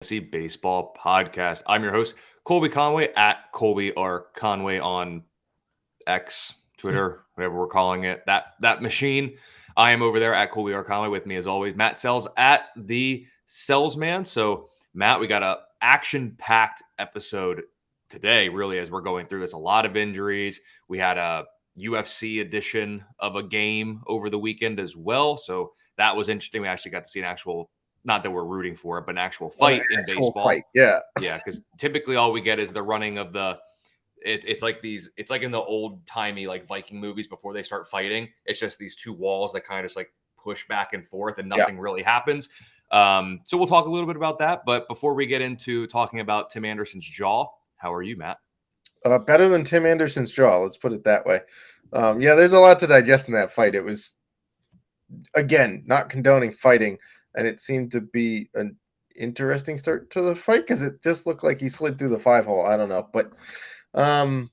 Fantasy Baseball Podcast. I'm your host, Colby Conway, at Colby or Conway on X, Twitter, whatever we're calling it. That machine. I am over there at Colby or Conway. With me, as always, Matt Selz at the Selz Man. So, Matt, we got a action-packed episode today, really, as we're going through this. A lot of injuries. We had a UFC edition of a game over the weekend as well. So that was interesting. We actually got to see an actual, not that we're rooting for it, but an actual fight in baseball. Fight. Yeah. Yeah, because typically all we get is the running of it's like it's like in the old timey like Viking movies before they start fighting. It's just these two walls that kind of just like push back and forth and nothing really happens. So we'll talk a little bit about that. But before we get into talking about Tim Anderson's jaw, how are you, Matt? Better than Tim Anderson's jaw. Let's put it that way. Yeah, there's a lot to digest in that fight. It was, again, not condoning fighting, and it seemed to be an interesting start to the fight because it just looked like he slid through the 5-hole. I don't know, but I'm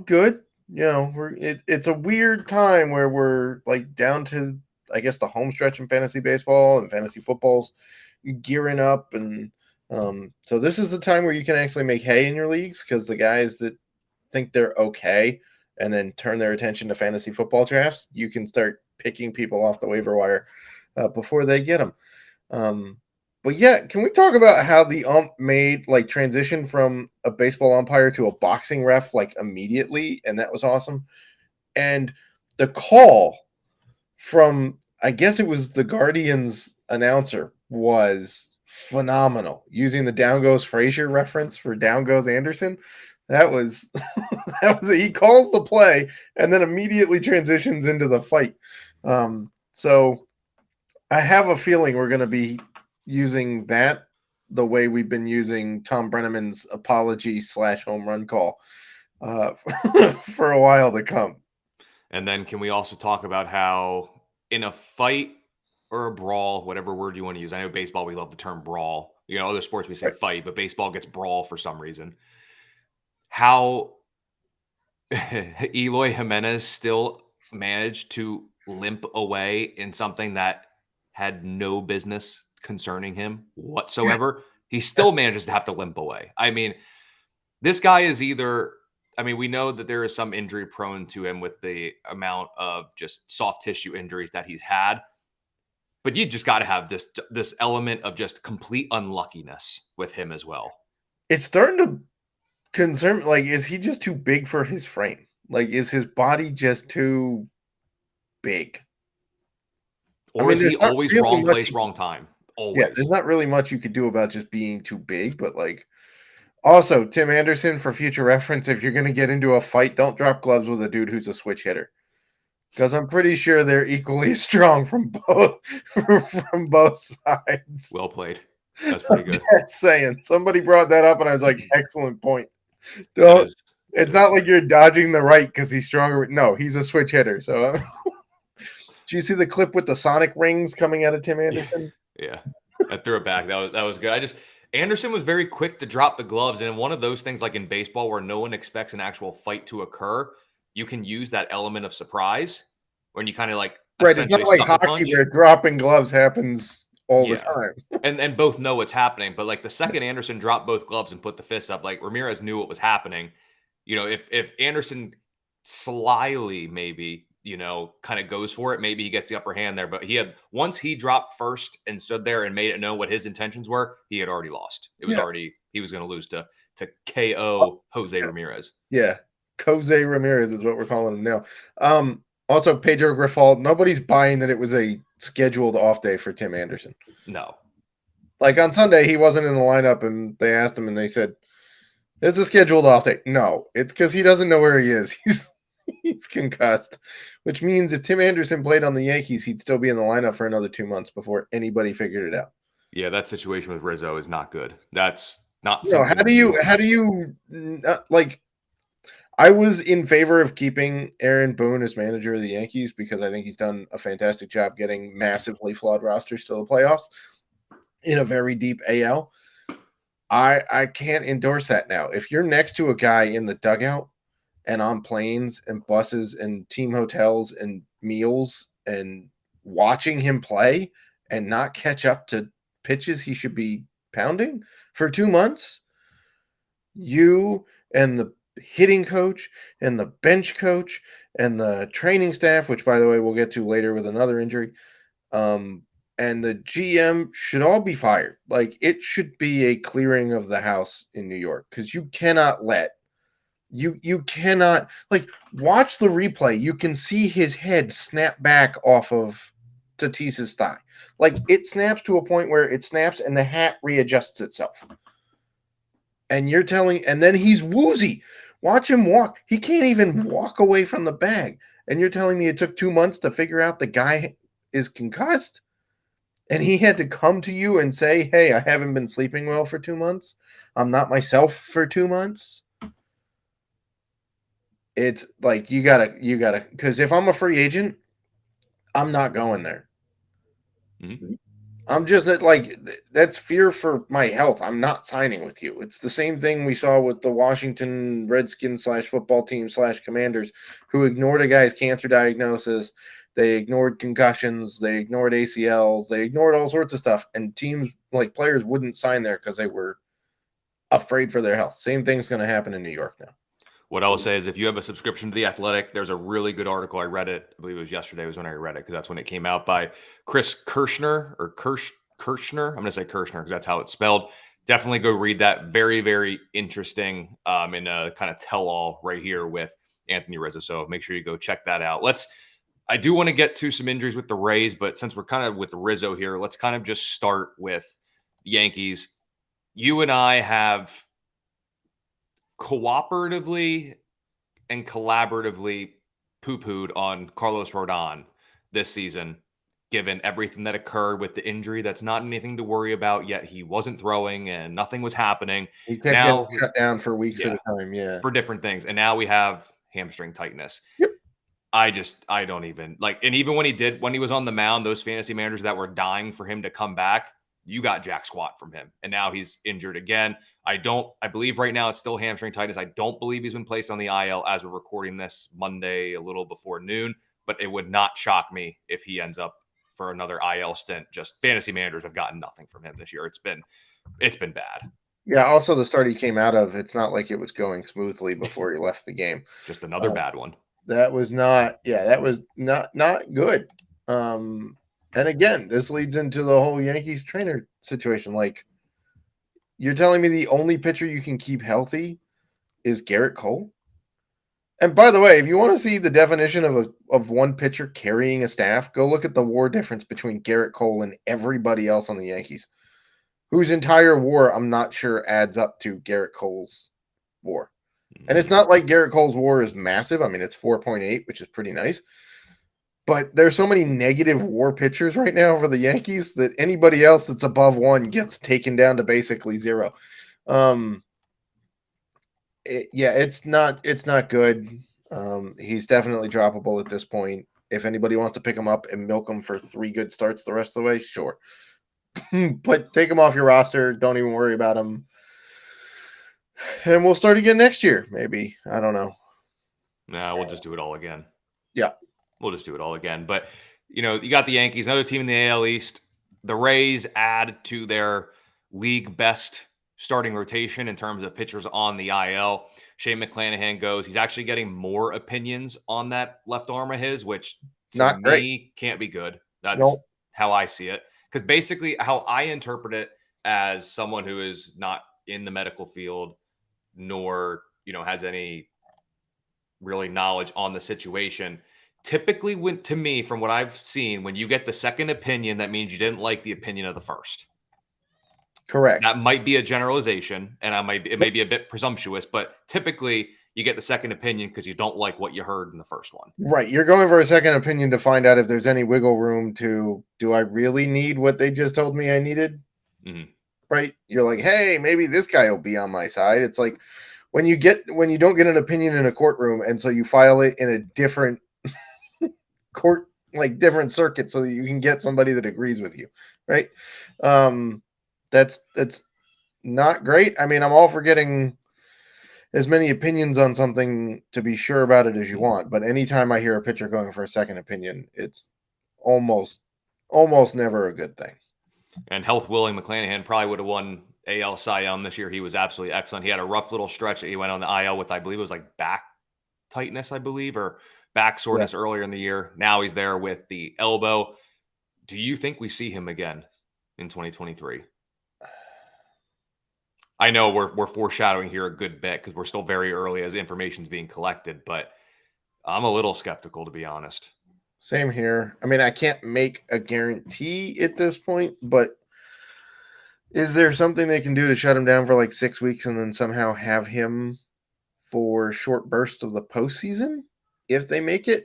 good. You know, it's a weird time where we're like down to, I guess, the home stretch in fantasy baseball and fantasy football's gearing up, and so this is the time where you can actually make hay in your leagues because the guys that think they're okay and then turn their attention to fantasy football drafts, you can start picking people off the waiver wire before they get them. But yeah, can we talk about how the ump made like transition from a baseball umpire to a boxing ref like immediately, and that was awesome. And the call from, I guess it was the Guardians announcer, was phenomenal. Using the Down Goes Frazier reference for Down Goes Anderson. That was he calls the play and then immediately transitions into the fight. So I have a feeling we're going to be using that the way we've been using Tom Brenneman's apology / home run call for a while to come. And then can we also talk about how in a fight or a brawl, whatever word you want to use, I know baseball, we love the term brawl. You know, other sports we say fight, but baseball gets brawl for some reason. How Eloy Jimenez still managed to limp away in something that had no business concerning him whatsoever. He still manages to have to limp away. I mean, this guy is either, I mean, we know that there is some injury prone to him with the amount of just soft tissue injuries that he's had, but you just got to have this element of just complete unluckiness with him as well. It's starting to concern, like, is he just too big for his frame? Like, is his body just too big? Or is he always wrong place, wrong time? Always. Yeah, there's not really much you could do about just being too big, but like, also, Tim Anderson, for future reference, if you're going to get into a fight, don't drop gloves with a dude who's a switch hitter. Because I'm pretty sure they're equally strong from both sides. Well played. That's pretty good. Just saying. Somebody brought that up, and I was like, excellent point. Don't. It's not like you're dodging the right because he's stronger. No, he's a switch hitter. So, do you see the clip with the sonic rings coming out of Tim Anderson? Yeah. I threw it back. That was good. Anderson was very quick to drop the gloves, and one of those things, like in baseball, where no one expects an actual fight to occur, you can use that element of surprise when you kind of like right. It's not like hockey where dropping gloves happens all the time, and both know what's happening. But like the second Anderson dropped both gloves and put the fist up, like Ramirez knew what was happening. You know, if Anderson slyly maybe, you know, kind of goes for it, maybe he gets the upper hand there. But once he dropped first and stood there and made it known what his intentions were, he had already lost. It was he was going to lose to KO Jose Ramirez. Yeah. Jose Ramirez is what we're calling him now. Also, Pedro Grifol, nobody's buying that it was a scheduled off day for Tim Anderson. No. Like on Sunday, he wasn't in the lineup, and they asked him, and they said, it's a scheduled off day. No, it's because he doesn't know where he is. He's concussed, which means if Tim Anderson played on the Yankees, he'd still be in the lineup for another 2 months before anybody figured it out. Yeah, that situation with Rizzo is not good. That's not. So how do you like? I was in favor of keeping Aaron Boone as manager of the Yankees because I think he's done a fantastic job getting massively flawed rosters to the playoffs in a very deep AL. I can't endorse that now. If you're next to a guy in the dugout and on planes and buses and team hotels and meals and watching him play and not catch up to pitches he should be pounding for 2 months, you and the hitting coach and the bench coach and the training staff, which by the way we'll get to later with another injury, and the GM should all be fired. Like, it should be a clearing of the house in New York, because you cannot let you cannot, like, watch the replay. You can see his head snap back off of Tatis's thigh. Like, it snaps to a point where it snaps and the hat readjusts itself. And you're telling, and then he's woozy. Watch him walk. He can't even walk away from the bag. And you're telling me it took 2 months to figure out the guy is concussed? And he had to come to you and say, hey, I haven't been sleeping well for 2 months. I'm not myself for 2 months. It's like, you gotta, because if I'm a free agent, I'm not going there. Mm-hmm. I'm just like, that's fear for my health. I'm not signing with you. It's the same thing we saw with the Washington Redskins /football team /Commanders, who ignored a guy's cancer diagnosis. They ignored concussions. They ignored ACLs. They ignored all sorts of stuff. And teams, like, players wouldn't sign there because they were afraid for their health. Same thing's going to happen in New York now. What I will say is, if you have a subscription to The Athletic, there's a really good article. I read it. I believe it was yesterday was when I read it, because that's when it came out, by Chris Kirschner, or Kirschner. I'm going to say Kirschner because that's how it's spelled. Definitely go read that. Very, very interesting, and a kind of tell-all right here with Anthony Rizzo. So make sure you go check that out. I do want to get to some injuries with the Rays, but since we're kind of with Rizzo here, let's kind of just start with the Yankees. You and I have cooperatively and collaboratively poo-pooed on Carlos Rodon this season, given everything that occurred with the injury. That's not anything to worry about yet. He wasn't throwing and nothing was happening. He kept getting shut down for weeks at a time, for different things. And now we have hamstring tightness. Yep. I don't even like, and even when he was on the mound, those fantasy managers that were dying for him to come back, you got jack squat from him. And now he's injured again. I believe right now it's still hamstring tightness. I don't believe he's been placed on the IL as we're recording this Monday, a little before noon, but it would not shock me if he ends up for another IL stint. Just fantasy managers have gotten nothing from him this year. It's been bad. Yeah. Also, the start he came out of, it's not like it was going smoothly before he left the game. Just another bad one. That was not good. And again, this leads into the whole Yankees trainer situation. Like, you're telling me the only pitcher you can keep healthy is Garrett Cole? And by the way, if you want to see the definition of one pitcher carrying a staff, go look at the WAR difference between Garrett Cole and everybody else on the Yankees, whose entire WAR I'm not sure adds up to Garrett Cole's WAR. And it's not like Garrett Cole's WAR is massive. I mean, it's 4.8, which is pretty nice. But there's so many negative WAR pitchers right now for the Yankees that anybody else that's above 1 gets taken down to basically 0. It's not good. He's definitely droppable at this point. If anybody wants to pick him up and milk him for 3 good starts the rest of the way, sure. But take him off your roster. Don't even worry about him. And we'll start again next year, maybe. I don't know. Nah, we'll just do it all again. Yeah. We'll just do it all again. But, you got the Yankees, another team in the AL East. The Rays add to their league best starting rotation in terms of pitchers on the IL. Shane McClanahan goes. He's actually getting more opinions on that left arm of his, which to Not me great. Can't be good. That's how I see it. Because basically how I interpret it, as someone who is not in the medical field, nor, has any really knowledge on the situation. Typically, to me, from what I've seen, when you get the second opinion, that means you didn't like the opinion of the first. Correct. That might be a generalization, and it may be a bit presumptuous, but typically you get the second opinion because you don't like what you heard in the first one. Right. You're going for a second opinion to find out if there's any wiggle room to, do I really need what they just told me I needed? Mm-hmm. Right. You're like, hey, maybe this guy will be on my side. It's like when you don't get an opinion in a courtroom, and so you file it in a different court, like different circuit, so that you can get somebody that agrees with you. Right. That's not great. I mean, I'm all for getting as many opinions on something to be sure about it as you want. But anytime I hear a pitcher going for a second opinion, it's almost never a good thing. And health willing, McClanahan probably would have won AL Cy Young this year. He was absolutely excellent. He had a rough little stretch that he went on the IL with, I believe it was like back tightness, I believe, or back soreness earlier in the year. Now he's there with the elbow. Do you think we see him again in 2023? I know we're foreshadowing here a good bit because we're still very early as information's being collected, but I'm a little skeptical, to be honest. Same here. I mean, I can't make a guarantee at this point, but is there something they can do to shut him down for like 6 weeks and then somehow have him for short bursts of the postseason if they make it?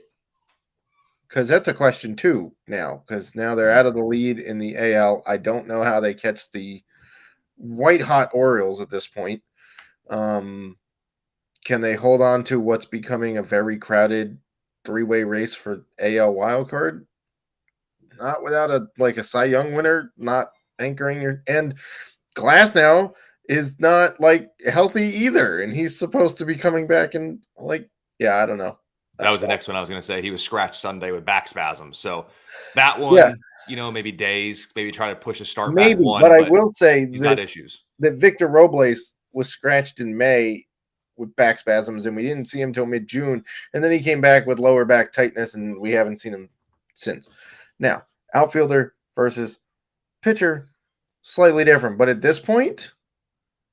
Because that's a question too now, because now they're out of the lead in the AL. I don't know how they catch the white hot Orioles at this point. Can they hold on to what's becoming a very crowded three-way race for AL wildcard? Not without a Cy Young winner not anchoring your, and Glasnow is not like healthy either, and he's supposed to be coming back and I don't know. That was the next one I was going to say. He was scratched Sunday with back spasms. So that one, maybe days, maybe try to push a start back one. But I will say he's got issues. That Victor Robles was scratched in May with back spasms, and we didn't see him until mid-June. And then he came back with lower back tightness, and we haven't seen him since. Now, outfielder versus pitcher, slightly different. But at this point,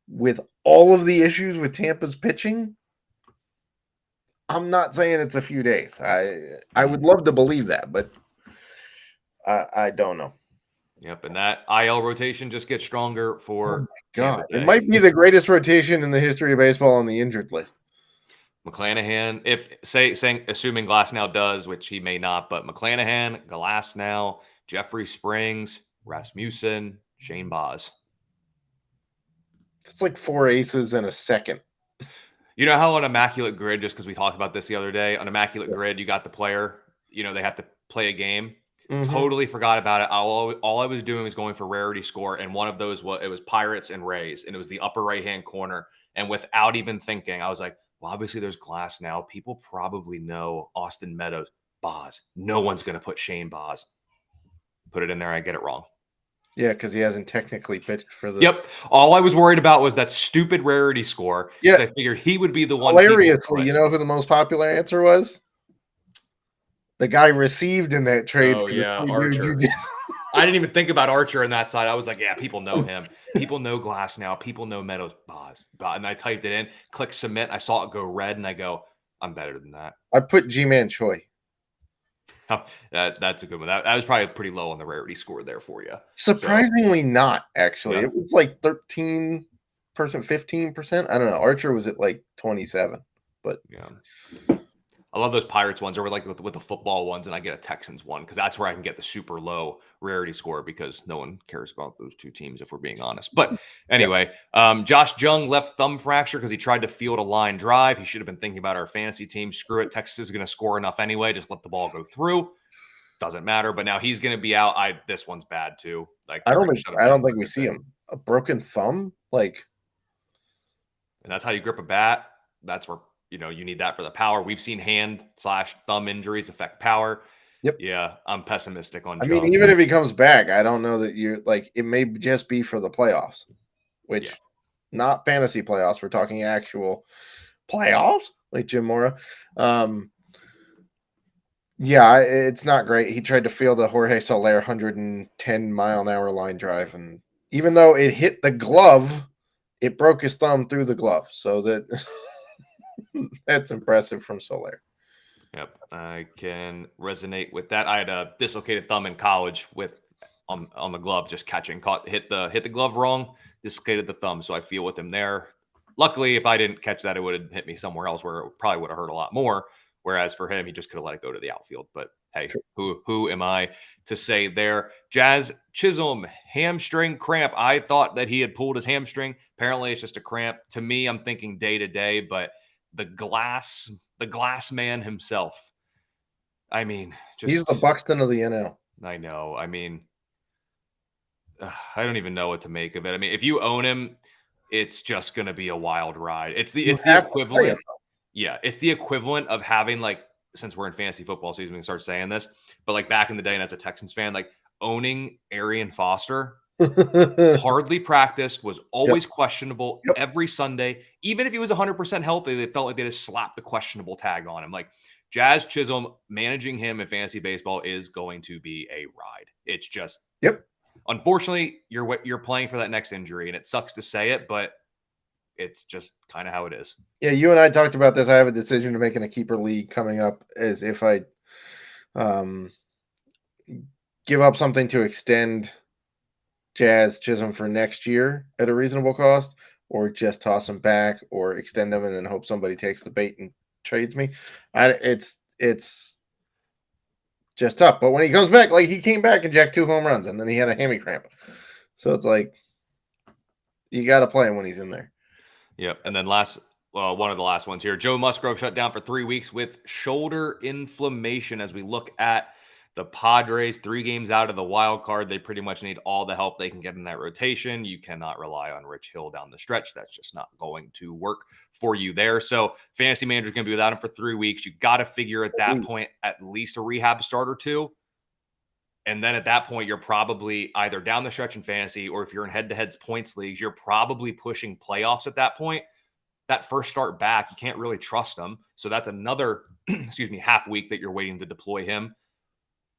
with all of the issues with Tampa's pitching, I'm not saying it's a few days. I would love to believe that, but I don't know. Yep, and that IL rotation just gets stronger for God. It might be the greatest rotation in the history of baseball on the injured list. McClanahan, assuming Glasnow does, which he may not, but McClanahan, Glasnow, Jeffrey Springs, Rasmussen, Shane Baz. It's like 4 aces and a second. You know how on Immaculate Grid, just because we talked about this the other day, on Immaculate Grid, you got the player, they have to play a game. Mm-hmm. Totally forgot about it. All I was doing was going for rarity score, and one of those was Pirates and Rays, and it was the upper right-hand corner. And without even thinking, I was like, well, obviously there's Glasnow. People probably know Austin Meadows. Baz. No one's going to put Shane Baz. Put it in there. I get it wrong. Yeah, because he hasn't technically pitched for the... Yep. All I was worried about was that stupid rarity score. Yeah. I figured he would be the one. Hilariously, you know who the most popular answer was? The guy received in that trade. Oh, yeah, Archer. I didn't even think about Archer on that side. I was like, yeah, people know him. People know Glasnow. People know Meadows. Baz. And I typed it in, click submit. I saw it go red, and I go, I'm better than that. I put G-Man Choi. That's a good one. That was probably pretty low on the rarity score there for you. Surprisingly not, actually. Yeah. It was like 13%, 15%. I don't know. Archer was at like 27. But yeah. I love those Pirates ones, or like with the football ones, and I get a Texans one because that's where I can get the super low rarity score because no one cares about those two teams if we're being honest. But anyway, Josh Jung left thumb fracture because he tried to field a line drive. He should have been thinking about our fantasy team. Screw it. Texas is going to score enough anyway. Just let the ball go through. Doesn't matter. But now he's going to be out. This one's bad too. Like I don't think we see him. A broken thumb, and that's how you grip a bat. That's where. You need that for the power. We've seen hand/thumb injuries affect power. Yep. Yeah, I'm pessimistic on Jung. I mean, even if he comes back, I don't know that you're it may just be for the playoffs, which not fantasy playoffs. We're talking actual playoffs, like Jim Mora. It's not great. He tried to field a Jorge Soler 110-mile-an-hour line drive, and even though it hit the glove, it broke his thumb through the glove. So that. That's impressive from Soler. Yep, I can resonate with that. I had a dislocated thumb in college on the glove, just catching, hit the glove wrong, dislocated the thumb. So I feel with him there. Luckily, if I didn't catch that, it would have hit me somewhere else where it probably would have hurt a lot more. Whereas for him, he just could have let it go to the outfield. But hey, who am I to say there? Jazz Chisholm, hamstring cramp. I thought that he had pulled his hamstring. Apparently, it's just a cramp. To me, I'm thinking day to day, but the glass man himself. I mean, he's the Buxton of the NL. I know. I mean, I don't even know what to make of it. I mean, if you own him, it's just going to be a wild ride. It's the equivalent. Yeah, it's the equivalent of having, since we're in fantasy football season, we can start saying this, but back in the day, and as a Texans fan, owning Arian Foster Hardly practiced, was Yep. always questionable Yep. every Sunday. Even if he was 100% healthy, they felt like they just slapped the questionable tag on him. Like Jazz Chisholm, managing him in fantasy baseball is going to be a ride. It's just, Yep. unfortunately, you're playing for that next injury, and it sucks to say it, but it's just kind of how it is. Yeah, you and I talked about this. I have a decision to make in a keeper league coming up, as if I give up something to extend Jazz Chisholm for next year at a reasonable cost, or just toss him back, or extend him and then hope somebody takes the bait and trades me. It's just tough. But when he comes back, like he came back and jacked 2 home runs, and then he had a hammy cramp. So it's like you got to play him when he's in there. Yep. And then one of the last ones here, Joe Musgrove shut down for 3 weeks with shoulder inflammation. As we look at the Padres, 3 games out of the wild card, they pretty much need all the help they can get in that rotation. You cannot rely on Rich Hill down the stretch. That's just not going to work for you there. So fantasy manager's going to be without him for 3 weeks. You got to figure at that point at least a rehab start or 2. And then at that point, you're probably either down the stretch in fantasy, or if you're in head-to-heads points leagues, you're probably pushing playoffs at that point. That first start back, you can't really trust them. So that's another, half week that you're waiting to deploy him.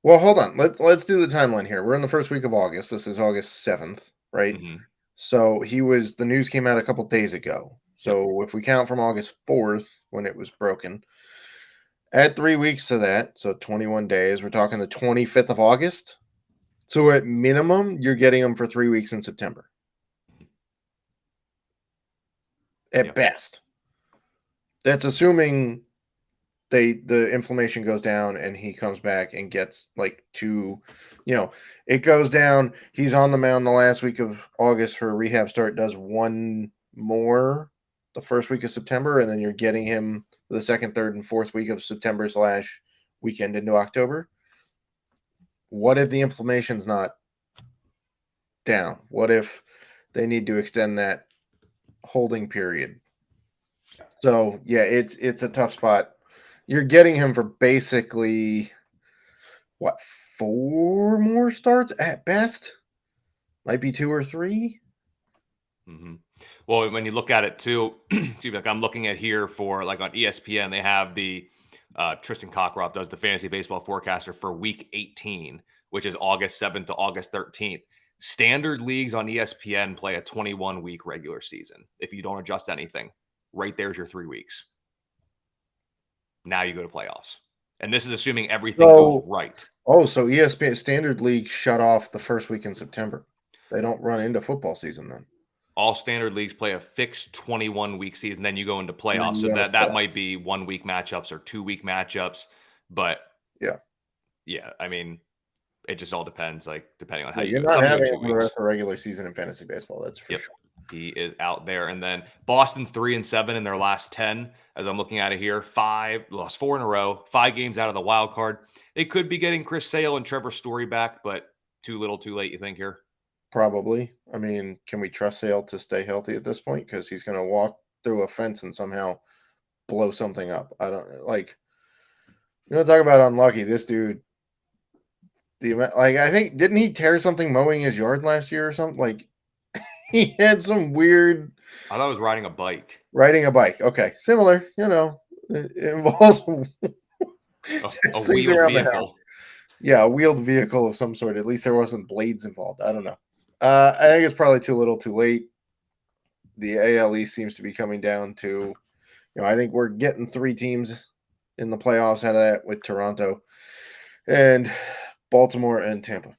Well, hold on. Let's do the timeline here. We're in the first week of August. This is August 7th, right? Mm-hmm. So the news came out a couple days ago. So if we count from August 4th when it was broken, add 3 weeks to that, so 21 days. We're talking the 25th of August. So at minimum, you're getting them for 3 weeks in September. At best. That's assuming the inflammation goes down and he comes back and gets like 2, it goes down. He's on the mound the last week of August for a rehab start, does 1 more the first week of September, and then you're getting him the second, third, and fourth week of September / weekend into October. What if the inflammation's not down? What if they need to extend that holding period? So yeah, it's a tough spot. You're getting him for basically 4 more starts at best? Might be 2 or 3. Mm-hmm. Well, when you look at it too, like I'm looking at here for like on ESPN, they have the Tristan Cockcroft does the fantasy baseball forecaster for week 18, which is August 7th to August 13th. Standard leagues on ESPN play a 21-week regular season. If you don't adjust anything, right there's your 3 weeks. Now you go to playoffs. And this is assuming everything goes right. Oh, so ESPN Standard League shut off the first week in September. They don't run into football season then. All standard leagues play a fixed 21-week season. Then you go into playoffs. So that might be 1-week matchups or 2-week matchups. But yeah, I mean, it just all depends, like depending on how you You're go. not having the rest of the regular season in fantasy baseball. That's for sure. He is out there. And then Boston's 3-7 in their last 10. As I'm looking at it here, lost 4 in a row, 5 games out of the wild card. They could be getting Chris Sale and Trevor Story back, but too little, too late, you think here? Probably. I mean, can we trust Sale to stay healthy at this point? Because he's going to walk through a fence and somehow blow something up. I don't like. Talk about unlucky. This dude. I think didn't he tear something mowing his yard last year or something? Like he had some weird. I thought it was riding a bike. Riding a bike. Okay, similar. It involves a wheeled vehicle. Yeah, a wheeled vehicle of some sort. At least there wasn't blades involved. I don't know. I think it's probably too little, too late. The AL East seems to be coming down to, I think we're getting 3 teams in the playoffs out of that with Toronto and Baltimore and Tampa.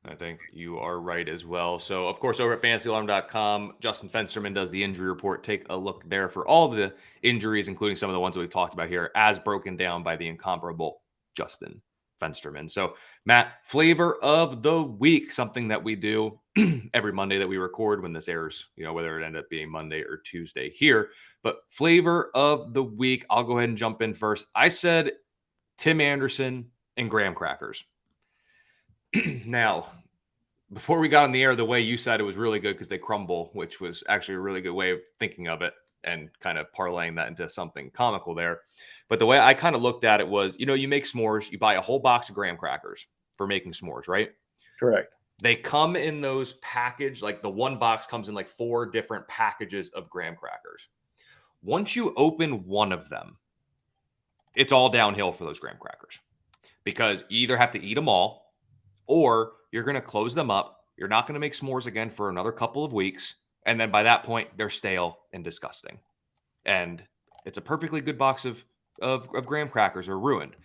I think you are right as well. So, of course, over at FantasyAlarm.com, Justin Fensterman does the injury report. Take a look there for all the injuries, including some of the ones that we've talked about here, as broken down by the incomparable Justin Fensterman. So, Matt, flavor of the week, something that we do every Monday that we record when this airs, whether it ended up being Monday or Tuesday here. But flavor of the week, I'll go ahead and jump in first. I said Tim Anderson and graham crackers. Now, before we got on the air, the way you said it was really good because they crumble, which was actually a really good way of thinking of it and kind of parlaying that into something comical there. But the way I kind of looked at it was, you make s'mores, you buy a whole box of graham crackers for making s'mores, right? Correct. They come in those package, like the one box comes in like 4 different packages of graham crackers. Once you open one of them, it's all downhill for those graham crackers because you either have to eat them all or you're going to close them up. You're not going to make s'mores again for another couple of weeks. And then by that point, they're stale and disgusting. And it's a perfectly good box of graham crackers are ruined.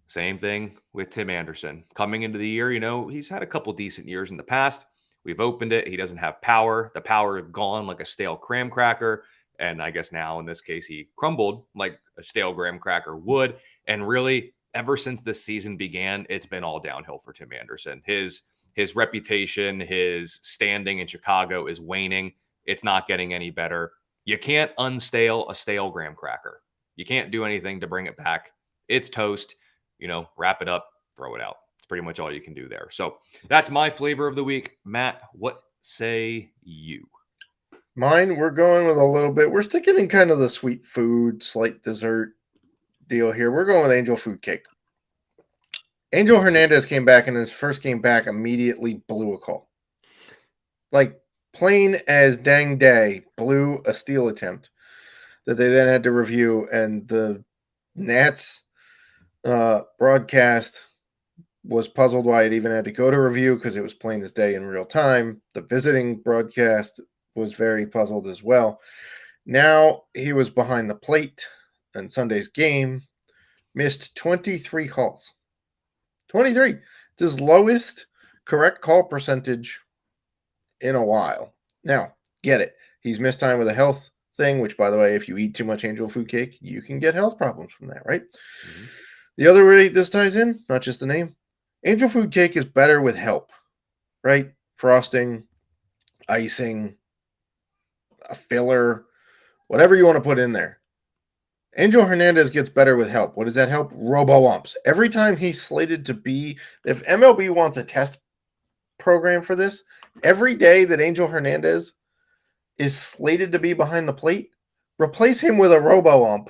Same thing with Tim Anderson. Coming into the year, he's had a couple decent years in the past. We've opened it. He doesn't have power. The power gone like a stale graham cracker. And I guess now in this case, he crumbled like a stale graham cracker would. And really, ever since this season began, it's been all downhill for Tim Anderson. His reputation, his standing in Chicago is waning. It's not getting any better. You can't unstale a stale graham cracker. You can't do anything to bring it back. It's toast. Wrap it up, throw it out. It's pretty much all you can do there. So that's my flavor of the week. Matt, what say you? Mine, we're going with a little bit. We're sticking in kind of the sweet food, slight dessert deal here. We're going with Angel Food Cake. Angel Hernandez came back, and his first game back immediately blew a call. Like, plain as dang day, blew a steal attempt that they then had to review, and the Nats broadcast was puzzled why it even had to go to review because it was plain as day in real time. The visiting broadcast was very puzzled as well. Now he was behind the plate in Sunday's game, missed 23 calls. 23. It's his lowest correct call percentage in a while. Now, get it. He's missed time with a health thing, which, by the way, if you eat too much Angel Food Cake, you can get health problems from that, right? Mm-hmm. The other way this ties in, not just the name, Angel Food Cake is better with help, right? Frosting, icing, a filler, whatever you want to put in there. Angel Hernandez gets better with help. What does that help? Robo-umps. Every time he's slated to be, if MLB wants a test program for this, every day that Angel Hernandez is slated to be behind the plate, replace him with a robo-ump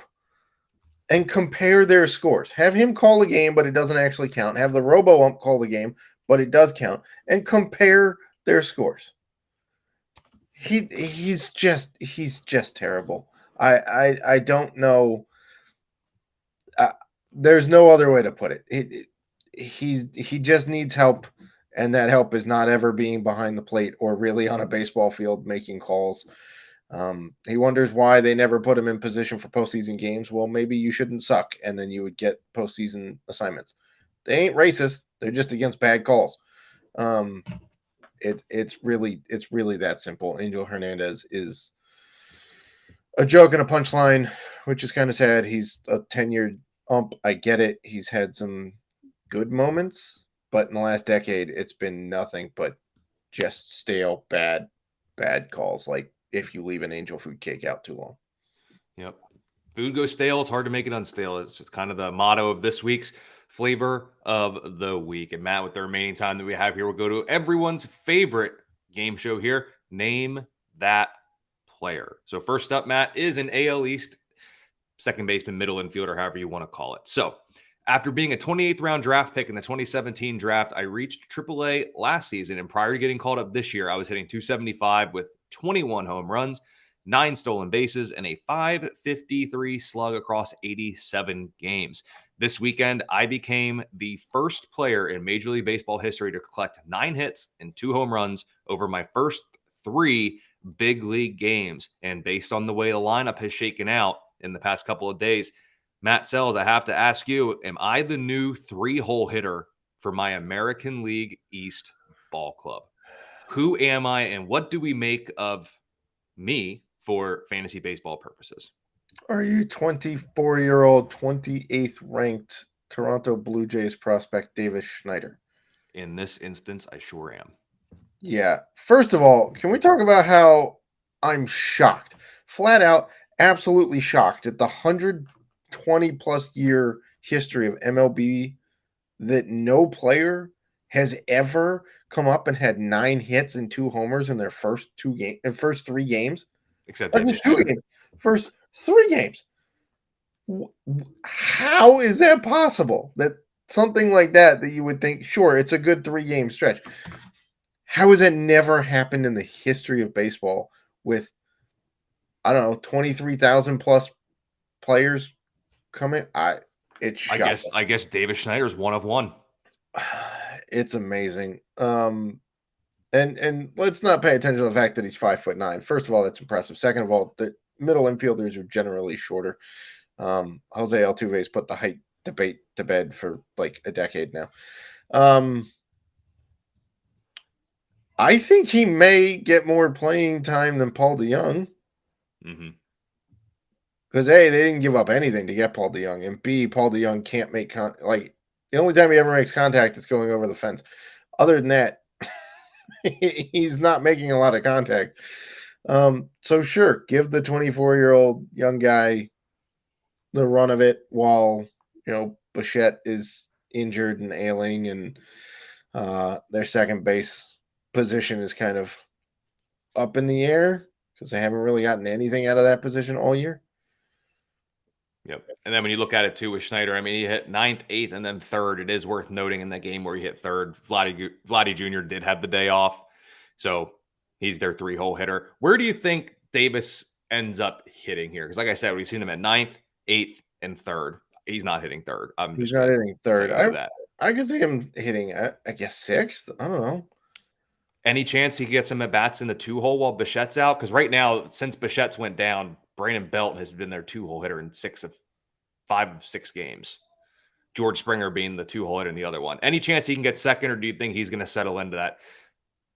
and compare their scores. Have him call a game, but it doesn't actually count. Have the robo-ump call the game, but it does count. And compare their scores. He's just terrible. I don't know. There's no other way to put it. He just needs help, and that help is not ever being behind the plate or really on a baseball field making calls. He wonders why they never put him in position for postseason games. Well, maybe you shouldn't suck, and then you would get postseason assignments. They ain't racist. They're just against bad calls. It's really that simple. Angel Hernandez is a joke and a punchline, which is kind of sad. He's a tenured ump. I get it. He's had some good moments, but in the last decade, it's been nothing but just stale, bad calls. Like if you leave an Angel Food Cake out too long. Yep. Food goes stale. It's hard to make it unstale. It's just kind of the motto of this week's flavor of the week. And Matt, with the remaining time that we have here, we'll go to everyone's favorite game show here. Name that player. So first up, Matt, is an AL East second baseman, middle infielder, however you want to call it. So after being a 28th round draft pick in the 2017 draft, I reached AAA last season. And prior to getting called up this year, I was hitting 275 with 21 home runs, 9 stolen bases, and a .553 slug across 87 games. This weekend, I became the first player in Major League Baseball history to collect 9 hits and 2 home runs over my first 3 big league games. And based on the way the lineup has shaken out in the past couple of days, Matt Selz, I have to ask you, am I the new 3-hole hitter for my American League East ball club? Who am I, and what do we make of me for fantasy baseball purposes? Are you 24-year-old, 28th ranked Toronto Blue Jays prospect Davis Schneider? In this instance, I sure am. Yeah. First of all, can we talk about how I'm shocked? Flat out, absolutely shocked at the 120-plus year history of MLB that no player has ever come up and had 9 hits and 2 homers in their first 3 games. Except first 3 games. How is that possible? That something like that you would think, sure, it's a good 3-game stretch. How has that never happened in the history of baseball with, I don't know, 23,000 plus players coming? It's shocking. I guess Davis Schneider is one of one. It's amazing. And let's not pay attention to the fact that he's 5'9". First of all, that's impressive. Second of all, the middle infielders are generally shorter. Jose Altuve's put the height debate to bed for like a decade now. I think he may get more playing time than Paul DeJong. Because A, they didn't give up anything to get Paul DeJong, and B, Paul DeJong can't make the only time he ever makes contact is going over the fence. Other than that, he's not making a lot of contact. So sure, give the 24-year-old young guy the run of it while Bichette is injured and ailing, and their second base position is kind of up in the air because they haven't really gotten anything out of that position all year. Yep. And then when you look at it too with Schneider, I mean, he hit 9th, 8th, and then 3rd. It is worth noting in that game where he hit 3rd, Vladdy Jr. did have the day off. So he's their 3-hole hitter. Where do you think Davis ends up hitting here? Because like I said, we've seen him at 9th, 8th, and 3rd. He's not hitting 3rd. He's not hitting 3rd. I could see him hitting, I guess, 6th. I don't know. Any chance he gets him at bats in the 2-hole while Bichette's out? Because right now, since Bichette's went down, Brandon Belt has been their 2-hole hitter in 5 of 6 games. George Springer being the 2-hole hitter in the other one. Any chance he can get second, or do you think he's going to settle into that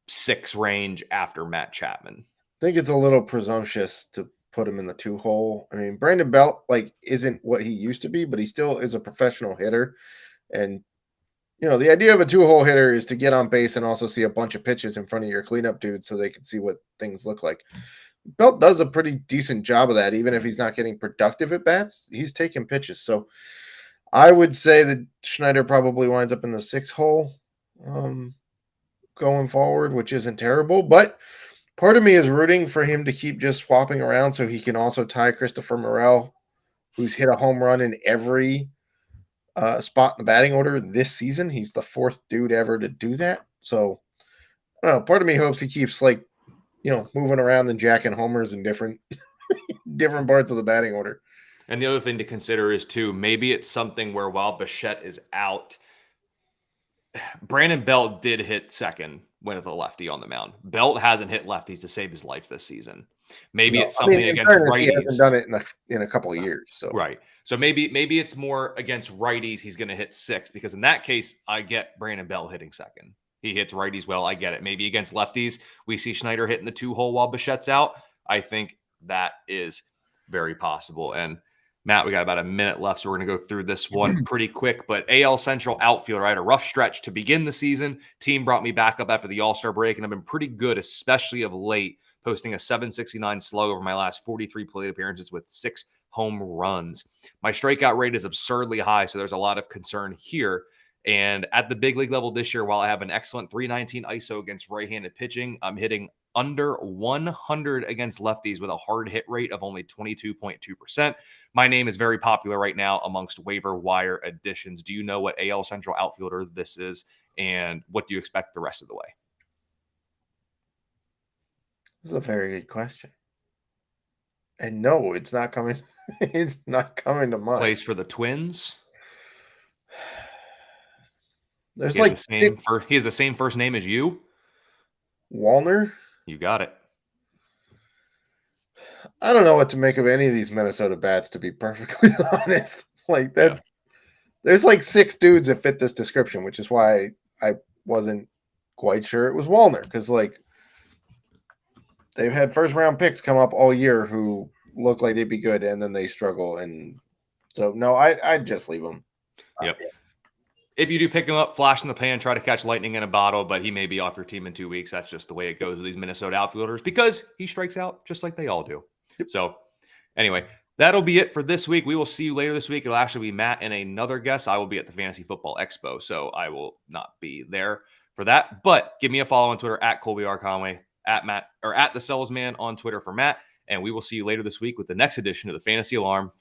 6 range after Matt Chapman? I think it's a little presumptuous to put him in the 2-hole. I mean, Brandon Belt isn't what he used to be, but he still is a professional hitter. And the idea of a 2-hole hitter is to get on base and also see a bunch of pitches in front of your cleanup dude so they can see what things look like. Belt does a pretty decent job of that, even if he's not getting productive at bats. He's taking pitches. So I would say that Schneider probably winds up in the 6-hole going forward, which isn't terrible. But part of me is rooting for him to keep just swapping around so he can also tie Christopher Morel, who's hit a home run in every spot in the batting order this season. He's the 4th dude ever to do that. So I don't know, part of me hopes he keeps moving around and jacking homers in different parts of the batting order. And the other thing to consider is too, maybe it's something where while Bichette is out, Brandon Belt did hit second with a lefty on the mound. Belt hasn't hit lefties to save his life this season. Maybe it's something against righties. He hasn't done it in a couple of years. So right. So maybe it's more against righties. He's going to hit 6, because in that case, I get Brandon Belt hitting second. He hits righties well. I get it. Maybe against lefties, we see Schneider hitting the 2-hole while Bichette's out. I think that is very possible. And Matt, we got about a minute left, so we're going to go through this one pretty quick. But AL Central outfielder, I had a rough stretch to begin the season. Team brought me back up after the All-Star break, and I've been pretty good, especially of late, posting a 769 slug over my last 43 plate appearances with 6 home runs. My strikeout rate is absurdly high, so there's a lot of concern here. And at the big league level this year, while I have an excellent 319 ISO against right-handed pitching, I'm hitting under 100 against lefties with a hard hit rate of only 22.2%. My name is very popular right now amongst waiver wire additions. Do you know what AL Central outfielder this is, and what do you expect the rest of the way? This is a very good question. And no, it's not coming. It's not coming to mind. Plays for the Twins. There's he has the same first name as you. Wallner. You got it. I don't know what to make of any of these Minnesota bats, to be perfectly honest. There's 6 dudes that fit this description, which is why I wasn't quite sure it was Wallner, because they've had first-round picks come up all year who look like they'd be good, and then they struggle. And so, no, I'd just leave them. Yep. If you do pick him up, flash in the pan, try to catch lightning in a bottle, but he may be off your team in 2 weeks. That's just the way it goes with these Minnesota outfielders, because he strikes out just like they all do. Yep. So anyway, that'll be it for this week. We will see you later this week. It'll actually be Matt and another guest. I will be at the Fantasy Football Expo, so I will not be there for that. But give me a follow on Twitter at Colby R. Conway, at Matt, or at the Selz Man on Twitter for Matt. And we will see you later this week with the next edition of the Fantasy Alarm.